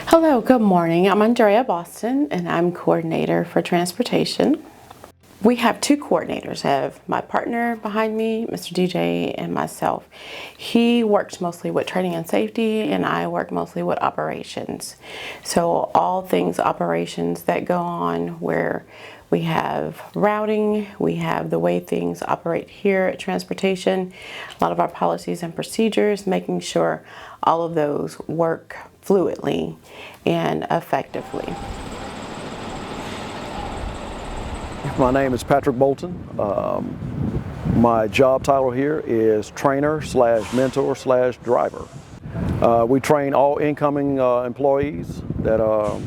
Hello, good morning. I'm Andrea Boston and I'm coordinator for transportation. We have two coordinators. I have my partner behind me, Mr. DJ, and myself. He works mostly with training and safety and I work mostly with operations. So all things operations that go on where we have routing, we have the way things operate here at transportation, a lot of our policies and procedures, making sure all of those work fluidly and effectively. My name is Patrick Bolton. My job title here is trainer / mentor / driver. We train all incoming employees that are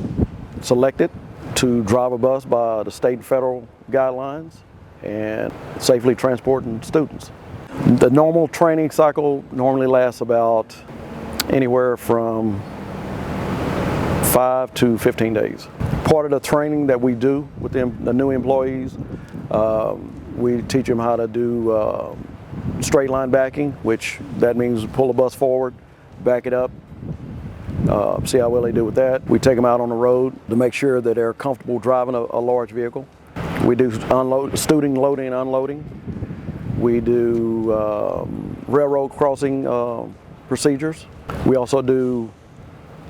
selected to drive a bus by the state and federal guidelines and safely transporting students. The normal training cycle normally lasts about anywhere from 5 to 15 days. Part of the training that we do with the new employees, we teach them how to do straight line backing, which that means pull the bus forward, back it up, see how well they do with that. We take them out on the road to make sure that they're comfortable driving a large vehicle. We do student loading and unloading. We do railroad crossing procedures. We also do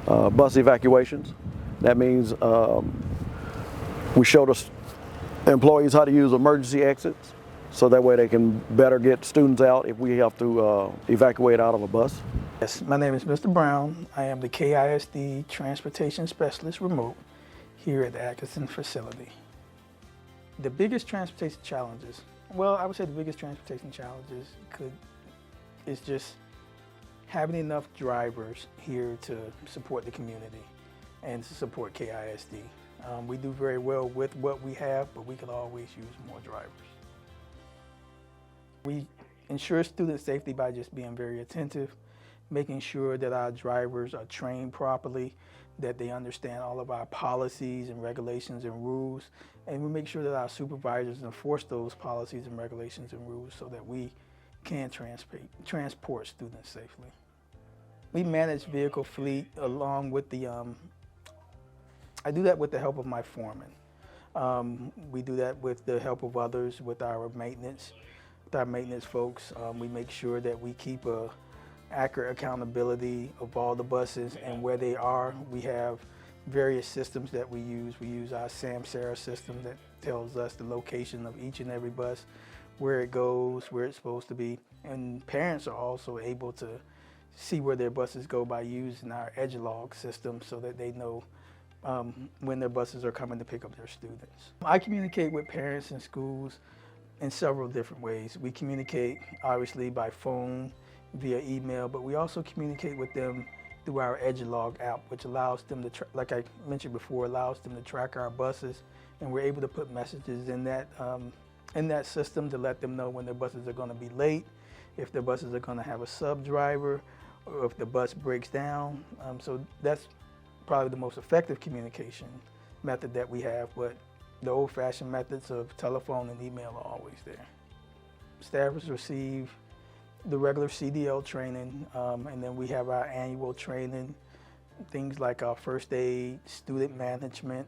bus evacuations. That means we show the employees how to use emergency exits so that way they can better get students out if we have to evacuate out of a bus. Yes, my name is Mr. Brown. I am the iKISD Transportation Specialist Remote here at the iKISD facility. The biggest transportation challenges, well, I would say the biggest transportation challenges is just having enough drivers here to support the community and to support iKISD. We do very well with what we have, but we could always use more drivers. We ensure student safety by just being very attentive, making sure that our drivers are trained properly, that they understand all of our policies and regulations and rules, and we make sure that our supervisors enforce those policies and regulations and rules so that we can transport students safely. We manage vehicle fleet along with the, I do that with the help of my foreman. We do that with the help of others, with our maintenance folks. We make sure that we keep a accurate accountability of all the buses and where they are. We have various systems that we use. We use our Samsara system that tells us the location of each and every bus, where it goes, where it's supposed to be. And parents are also able to see where their buses go by using our EdgeLog system so that they know when their buses are coming to pick up their students. I communicate with parents and schools in several different ways. We communicate obviously by phone, via email, but we also communicate with them through our EdgeLog app, which allows them to, like I mentioned before, allows them to track our buses, and we're able to put messages in that system to let them know when their buses are going to be late, if their buses are going to have a sub driver, or if the bus breaks down. So that's probably the most effective communication method that we have, but the old-fashioned methods of telephone and email are always there. Staffers receive the regular CDL training, and then we have our annual training, things like our first aid, student management.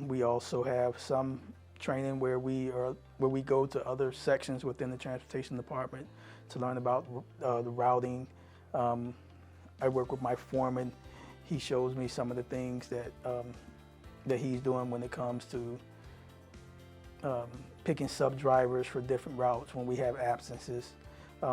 We also have some training where we go to other sections within the transportation department to learn about the routing. I work with my foreman. He shows me some of the things that he's doing when it comes to picking sub-drivers for different routes when we have absences.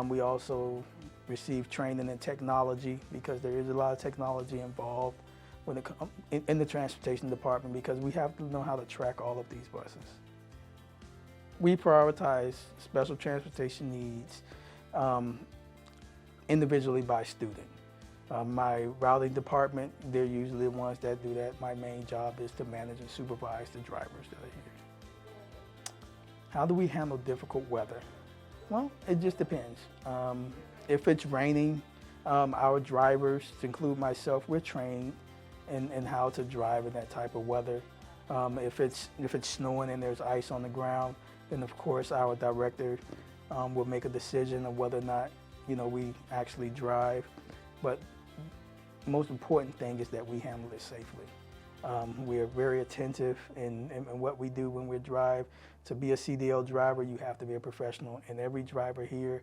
We also receive training in technology because there is a lot of technology involved when it comes in the transportation department because we have to know how to track all of these buses. We prioritize special transportation needs individually by student. My routing department, they're usually the ones that do that. My main job is to manage and supervise the drivers that are here. How do we handle difficult weather? Well, it just depends. If it's raining, our drivers, to include myself, we're trained in how to drive in that type of weather. If it's snowing and there's ice on the ground, then of course our director will make a decision of whether or not we actually drive. But most important thing is that we handle it safely. We are very attentive in what we do when we drive. To be a CDL driver, you have to be a professional, and every driver here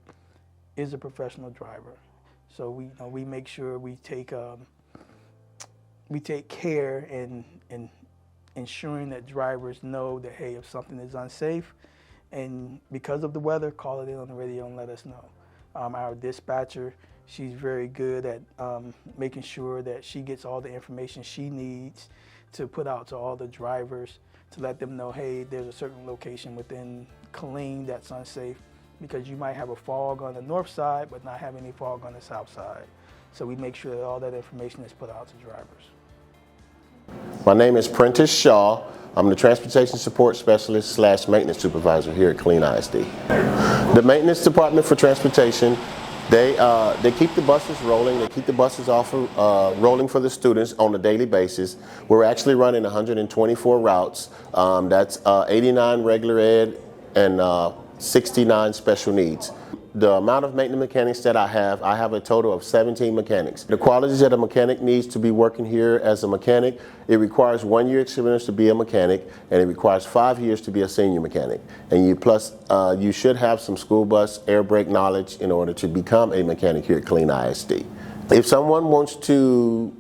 is a professional driver. So we make sure we take care in ensuring that drivers know that, hey, if something is unsafe, and because of the weather, call it in on the radio and let us know. Our dispatcher, she's very good at making sure that she gets all the information she needs to put out to all the drivers to let them know, hey, there's a certain location within Killeen that's unsafe, because you might have a fog on the north side but not have any fog on the south side. So we make sure that all that information is put out to drivers. My name is Prentice Shaw. I'm the Transportation Support Specialist / Maintenance Supervisor here at Killeen ISD. The Maintenance Department for Transportation, they keep the buses rolling. They keep the buses off rolling for the students on a daily basis. We're actually running 124 routes. That's 89 regular ed and 69 special needs. The amount of maintenance mechanics that I have a total of 17 mechanics. The qualities that a mechanic needs to be working here as a mechanic, it requires 1 year experience to be a mechanic, and it requires 5 years to be a senior mechanic. And you should have some school bus air brake knowledge in order to become a mechanic here at Killeen ISD. If someone wants to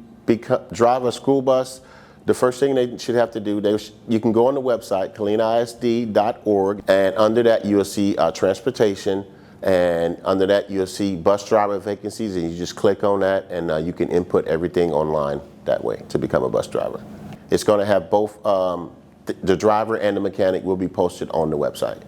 drive a school bus, the first thing they should have to do, you can go on the website, KilleenISD.org, and under that you'll see transportation, and under that you'll see bus driver vacancies, and you just click on that, and you can input everything online that way to become a bus driver. It's going to have both the driver and the mechanic will be posted on the website.